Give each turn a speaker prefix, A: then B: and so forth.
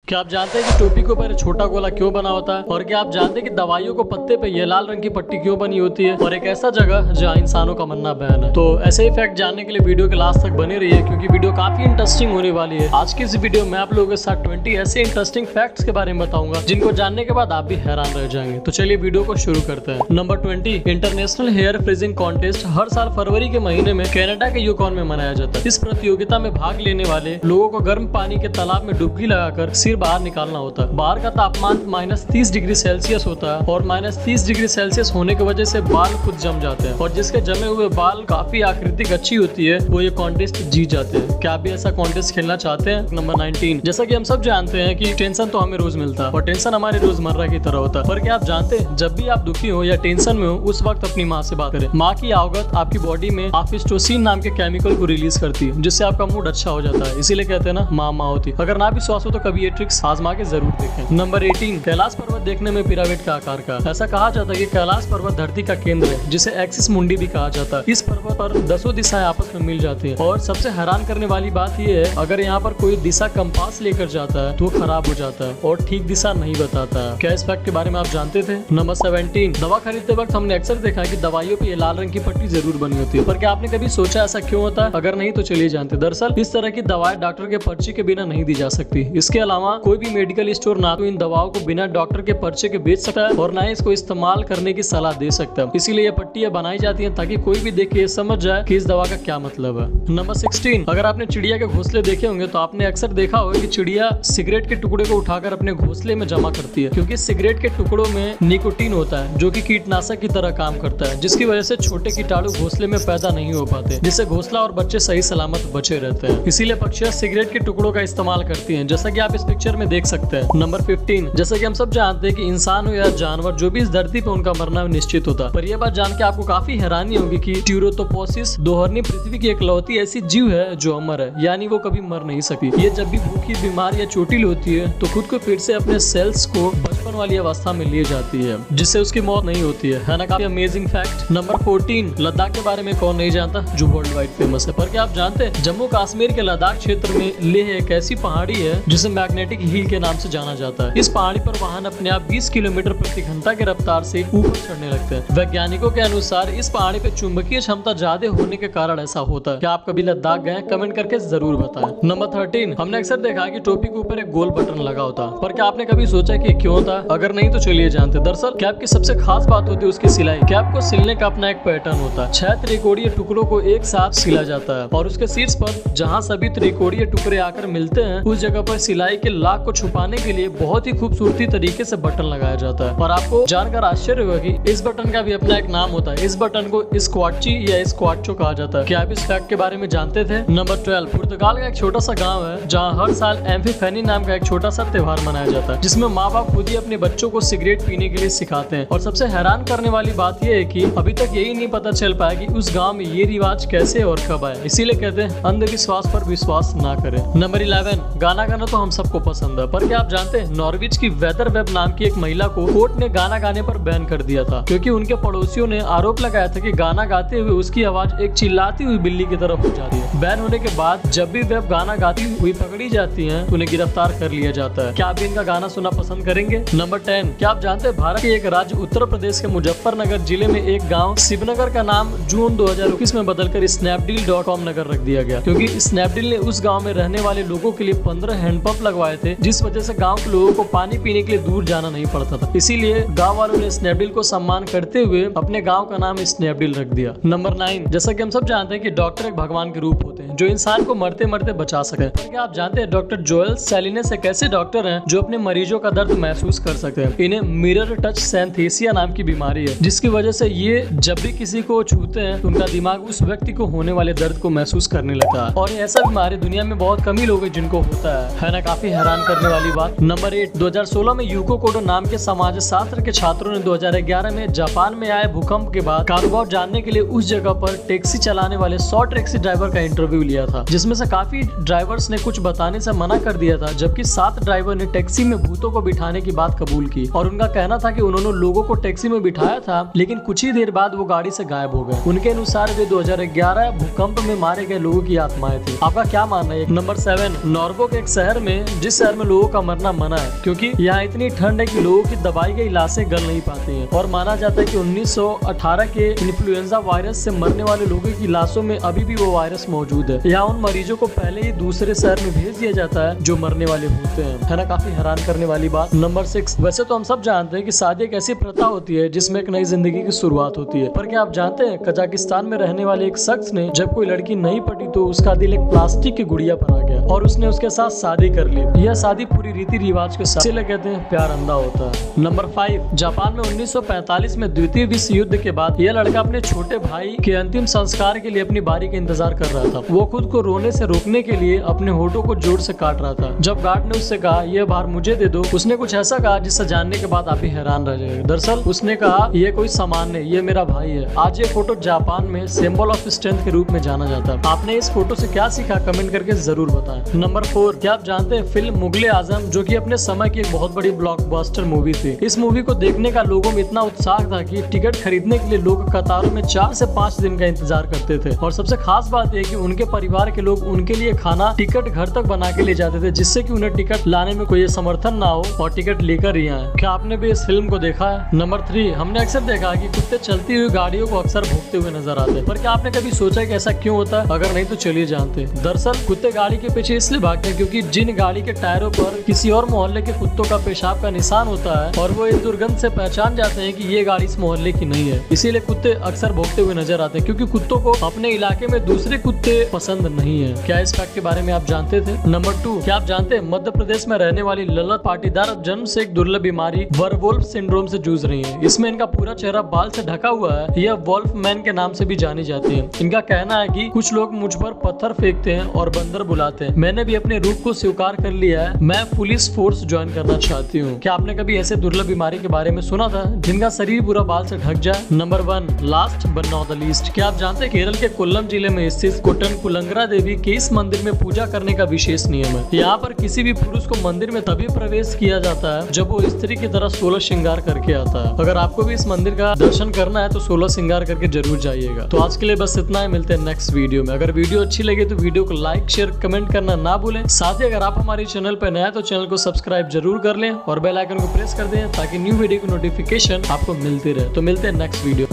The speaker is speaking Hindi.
A: क्या आप जानते हैं कि टोपी के ऊपर छोटा गोला क्यों बना होता है? और क्या आप जानते हैं कि दवाइयों को पत्ते पे ये लाल रंग की पट्टी क्यों बनी होती है? और एक ऐसा जगह जहाँ इंसानों का मरना बैन है। तो ऐसे ही फैक्ट जानने के लिए वीडियो के लास्ट तक बने रहिए, क्योंकि वीडियो काफी इंटरेस्टिंग होने वाली है। आज की इस वीडियो में आप लोगों के साथ 20 ऐसे इंटरेस्टिंग फैक्ट्स के बारे में बताऊंगा जिनको जानने के बाद आप भी हैरान रह जाएंगे। तो चलिए वीडियो को शुरू करते हैं। Number 20, international hair freezing contest हर साल फरवरी के महीने में कनाडा के यूकॉन में मनाया जाता है। इस प्रतियोगिता में भाग लेने वाले लोगों को गर्म पानी के तालाब में डुबकी लगाकर सिर बाहर निकालना होता है। बाहर का तापमान -30 डिग्री सेल्सियस होता है और -30 डिग्री सेल्सियस होने की वजह से बाल खुद जम जाते हैं, और जिसके जमे हुए बाल काफी आकृतिक अच्छी होती है वो ये कॉन्टेस्ट जीत जाते हैं। क्या आप भी ऐसा कॉन्टेस्ट खेलना चाहते हैं? नंबर 19, जैसा कि हम सब जानते हैं कि टेंशन तो हमें रोज मिलता है और टेंशन हमारे रोजमर्रा की तरह होता है। पर क्या आप जानते हैं जब भी आप दुखी हो या टेंशन में हो उस वक्त अपनी माँ से बात करें। माँ की आवगत आपकी बॉडी में ऑक्सीटोसिन नाम के केमिकल को रिलीज करती है, जिससे आपका मूड अच्छा हो जाता है। इसीलिए कहते हैं ना, माँ होती। अगर ना विश्वास हो तो कभी ये ट्रिक्स आजमा के जरूर देखें। नंबर 18, कैलाश पर्वत देखने में पिरामिड का आकार का। ऐसा कहा जाता है कि कैलाश पर्वत धरती का केंद्र है, जिसे एक्सिस मुंडी भी कहा जाता है। इस पर्वत पर 10 दिशाएं आपस में मिल जाती हैं, और सबसे हैरान करने वाली बात यह है, अगर यहाँ पर कोई दिशा कंपास लेकर जाता है तो वो खराब हो जाता है और ठीक दिशा नहीं बताता है। क्या इस फैक्ट के बारे में आप जानते थे? नंबर 17, दवा खरीदते वक्त हमने अक्सर देखा है कि दवाइयों पे लाल रंग की पट्टी जरूर बनी होती है। पर क्या आपने कभी सोचा ऐसा क्यों होता है? अगर नहीं तो चलिए जानते। दरअसल इस तरह की दवाएं डॉक्टर के पर्ची के बिना नहीं दी जा सकती। इसके अलावा कोई भी मेडिकल स्टोर ना तो इन दवाओं को बिना डॉक्टर के पर्चे के बेच सकता है और ना ही इसको इस्तेमाल करने की सलाह दे सकता है। इसीलिए ये पट्टियां बनाई जाती हैं ताकि कोई भी देखे समझ जाए कि इस दवा का क्या मतलब है। नंबर 16, अगर आपने चिड़िया के घोंसले देखे होंगे तो आपने अक्सर देखा होगा कि चिड़िया सिगरेट के टुकड़े को उठाकर अपने घोंसले में जमा करती है, क्योंकि सिगरेट के टुकड़ों में निकोटीन होता है जो कि कीटनाशक की तरह काम करता है, जिसकी वजह से छोटे कीटाणु घोंसले में पैदा नहीं हो पाते, जिससे घोंसला और बच्चे सही सलामत बचे रहते हैं। इसीलिए पक्षियां सिगरेट के टुकड़ों का इस्तेमाल करती हैं, जैसा कि आप इस पिक्चर में देख सकते हैं। नंबर 15, जैसा कि हम सब जानते हैं कि इंसान हो या जानवर, जो भी इस धरती पे उनका मरना निश्चित होता है। पर यह बात जान के आपको काफी हैरानी होगी कि ट्यूरोटोपोसिस दोहरनी पृथ्वी की एकलौती ऐसी जीव है जो अमर है, यानी वो कभी मर नहीं सकती। ये जब भी भूखी, बीमार या चोटिल होती है तो खुद को फिर से अपने सेल्स को बचपन वाली अवस्था में ले जाती है, जिससे उसकी मौत नहीं होती है ना? काफी अमेजिंग फैक्ट। नंबर 14, लद्दाख के बारे में कौन नहीं जानता, जो वर्ल्ड वाइड फेमस है। पर क्या आप जानते हैं जम्मू कश्मीर के लद्दाख क्षेत्र में लेह एक ऐसी पहाड़ी है जिसे मैग्नेटिक हिल के नाम से जाना जाता है। इस पहाड़ी पर वाहन अपने आप 20 किलोमीटर प्रति घंटा की रफ्तार से ऊपर चढ़ने लगते हैं। वैज्ञानिकों के अनुसार इस पहाड़ी पे चुंबकीय क्षमता ज्यादा होने के कारण ऐसा होता है। क्या आप कभी लद्दाख गए? कमेंट करके जरूर बताएं। नंबर 13, हमने अक्सर देखा है कि टोपी के ऊपर एक गोल बटन लगा होता है, पर क्या आपने कभी सोचा कि क्यों होता है? अगर नहीं तो चलिए जानते। दरअसल कैप की सबसे खास बात होती है उसकी सिलाई। कैप को सिलने का अपना एक पैटर्न होता है। 6 त्रिकोणीय टुकड़ों को एक साथ सिला जाता है और उसके शीर्ष पर जहाँ सभी त्रिकोणीय टुकड़े आकर मिलते हैं उस जगह पर सिलाई के लाख को छुपाने के लिए बहुत ही खूबसूरती तरीके से बटन लगाया जाता है। और आपको जानकर आश्चर्य होगा कि इस बटन का भी अपना एक नाम होता है। इस बटन को स्क्वाची या स्क्वाचो कहा जाता है। क्या आप इस फैक्ट के बारे में जानते थे? नंबर 12, पुर्तगाल का एक छोटा सा गांव है जहां हर साल एम्फीफेनी नाम का एक छोटा सा त्योहार मनाया जाता है, जिसमें माँ बाप खुद ही अपने बच्चों को सिगरेट पीने के लिए सिखाते हैं। और सबसे हैरान करने वाली बात यह है कि अभी तक यही नहीं पता चल पाया कि उस गाँव में ये रिवाज कैसे और कब आया। इसीलिए कहते हैं अंधविश्वास पर विश्वास ना करें। नंबर 11, गाना गाना तो हम सबको पसंद है, पर क्या आप जानते हैं नॉर्विच की वेदर वेब नाम की एक महिला को कोर्ट ने गाना गाने पर बैन कर दिया था, क्योंकि उनके पड़ोसियों ने आरोप लगाया था कि गाना गाते हुए उसकी आवाज एक चिल्लाती हुई बिल्ली की तरफ हो जाती है। बैन होने के बाद जब भी वेब गाना गाती हुई पकड़ी जाती हैं तो उन्हें गिरफ्तार कर लिया जाता है। क्या आप इनका गाना सुनना पसंद करेंगे? नंबर 10, क्या आप जानते हैं भारत के एक राज्य उत्तर प्रदेश के मुजफ्फरनगर जिले में एक गाँव शिवनगर का नाम जून 2021 में बदलकर snapdeal.com नगर रख दिया गया, क्योंकि स्नैपडील ने उस गाँव में रहने वाले लोगों के लिए 15 हैंडपंप लगवाए थे, जिस वजह से गाँव के लोगों को पानी पीने के लिए दूर जाना नहीं पड़ता था। इसीलिए गांव वालों ने स्नैपडील को सम्मान करते हुए अपने गांव का नाम स्नैपडील रख दिया। नंबर 9, जैसा कि हम सब जानते हैं कि डॉक्टर एक भगवान के रूप होते हैं जो इंसान को मरते मरते बचा सके। क्या आप जानते हैं डॉक्टर जोएल सैलिनस एक ऐसे डॉक्टर हैं जो अपने मरीजों का दर्द महसूस कर सकते हैं। इन्हें मिरर टच सैंथेसिया नाम की बीमारी है, जिसकी वजह से ये जब भी किसी को छूते हैं तो उनका दिमाग उस व्यक्ति को होने वाले दर्द को महसूस करने लगता है। और ऐसा बीमारी दुनिया में बहुत कम ही लोग हैं जिनको होता है ना? काफी हैरान करने वाली बात। नंबर 8, 2016 में यूको कोडो नाम के समाज शास्त्र के छात्रों ने 2011 में जापान में आए भूकंप के बाद कारोबार जानने के लिए उस जगह पर टैक्सी चलाने वाले 100 टैक्सी ड्राइवर का इंटरव्यू लिया था, जिसमें से काफी ड्राइवर्स ने कुछ बताने से मना कर दिया था, जबकि 7 ड्राइवर ने टैक्सी में भूतों को बिठाने की बात कबूल की और उनका कहना था कि उन्होंने लोगों को टैक्सी में बिठाया था, लेकिन कुछ ही देर बाद वो गाड़ी से गायब हो गए। उनके अनुसार वे 2011 भूकंप में मारे गए लोगों की आत्माएं थी। आपका क्या मानना है? नंबर 7, नॉर्वो के एक शहर में, जिस शहर में लोगों का मरना मना है क्योंकि यहाँ इतनी ठंड है कि लोगों की दबाई गई लाशें गल नहीं पाती हैं और माना जाता है कि 1918 के इन्फ्लुएंजा वायरस से मरने वाले लोगों की लाशों में अभी भी वो वायरस मौजूद है। यहाँ उन मरीजों को पहले ही दूसरे शहर में भेज दिया जाता है जो मरने वाले होते हैं। है ना काफी हैरान करने वाली बात। नंबर 6, वैसे तो हम सब जानते हैं कि शादी एक ऐसी प्रथा होती है जिसमें एक नई जिंदगी की शुरुआत होती है, पर क्या आप जानते हैं कजाकिस्तान में रहने वाले एक शख्स ने जब कोई लड़की नहीं पटी तो उसका दिल एक प्लास्टिक की गुड़िया पर आ गया और उसने उसके साथ शादी कर ली। यह शादी पूरी रीति रिवाज के साथ, इसीलिए कहते हैं प्यार अंधा होता है। नंबर 5, जापान में 1945 में द्वितीय विश्व युद्ध के बाद यह लड़का अपने छोटे भाई के अंतिम संस्कार के लिए अपनी बारी का इंतजार कर रहा था। वो खुद को रोने से रोकने के लिए अपने होठों को जोर से काट रहा था। जब गार्ड ने उससे कहा यह भार मुझे दे दो, उसने कुछ ऐसा कहा जिससे जानने के बाद आप ही हैरान रह जाएंगे। दरअसल उसने कहा यह कोई सामान नहीं, ये मेरा भाई है। आज ये फोटो जापान में सिंबल ऑफ स्ट्रेंथ के रूप में जाना जाता है। आपने इस फोटो से क्या सीखा कमेंट करके जरूर बताएं। नंबर 4, क्या आप जानते हैं फिल्म मुगले आजम, जो कि अपने समय की एक बहुत बड़ी ब्लॉकबस्टर मूवी थी। इस मूवी को देखने का लोगों में इतना उत्साह था कि टिकट खरीदने के लिए लोग कतारों में 4 से 5 दिन का इंतजार करते थे और सबसे खास बात यह कि उनके परिवार के लोग उनके लिए खाना टिकट घर तक बना के ले जाते थे, जिससे कि उन्हें टिकट लाने में कोई समर्थन ना हो और टिकट लेकर ही आए। क्या आपने भी इस फिल्म को देखा है? नंबर 3, हमने अक्सर देखा कि कुत्ते चलती हुई गाड़ियों को अक्सर भौंकते हुए नजर आते हैं, पर क्या आपने कभी सोचा कि ऐसा क्यों होता है? अगर नहीं तो चलिए जानते हैं। दरअसल कुत्ते गाड़ी के पीछे इसलिए भागते हैं क्योंकि जिन गाड़ी के टायरों पर किसी और मोहल्ले के कुत्तों का पेशाब का निशान होता है और वो इस दुर्गंध से पहचान जाते हैं कि ये गाड़ी इस मोहल्ले की नहीं है, इसीलिए कुत्ते अक्सर भौंकते हुए नजर आते हैं क्योंकि कुत्तों को अपने इलाके में दूसरे कुत्ते पसंद नहीं है। क्या इस फैक्ट के बारे में आप जानते थे? नंबर 2, क्या आप जानते हैं मध्य प्रदेश में रहने वाली ललत पाटीदार जन्म से एक दुर्लभ बीमारी वर्वोल्फ सिंड्रोम से जूझ रही है। इसमें इनका पूरा चेहरा बाल से ढका हुआ है। यह वोल्फ मैन के नाम से भी जानी जाती है। इनका कहना है कि कुछ लोग मुझ पर पत्थर फेंकते हैं और बंदर बुलाते हैं। मैंने भी अपने रूप को स्वीकार कर लिया है, मैं पुलिस फोर्स ज्वाइन करना चाहती हूँ। क्या आपने कभी ऐसे दुर्लभ बीमारी के बारे में सुना था जिनका शरीर पूरा बाल से ढक जाए? Number 1, last but not the least, क्या आप जानते हैं केरल के कोल्लम जिले में स्थित कोटन कुलंगरा देवी के इस मंदिर में पूजा करने का विशेष नियम है। यहाँ पर किसी भी पुरुष को मंदिर में तभी प्रवेश किया जाता है जब वो स्त्री की तरह 16 श्रृंगार करके आता है। अगर आपको भी इस मंदिर का दर्शन करना है तो 16 श्रृंगार करके जरूर जाइएगा। तो आज के लिए बस इतना ही, मिलते हैं नेक्स्ट वीडियो में। अगर वीडियो अच्छी लगे तो वीडियो को लाइक शेयर कमेंट करना ना भूलें। साथ ही अगर आप हमारे चैनल पर नया है तो चैनल को सब्सक्राइब जरूर कर लें और बेल आइकन को प्रेस कर दें ताकि न्यू वीडियो की नोटिफिकेशन आपको मिलती रहे। तो मिलते हैं नेक्स्ट वीडियो।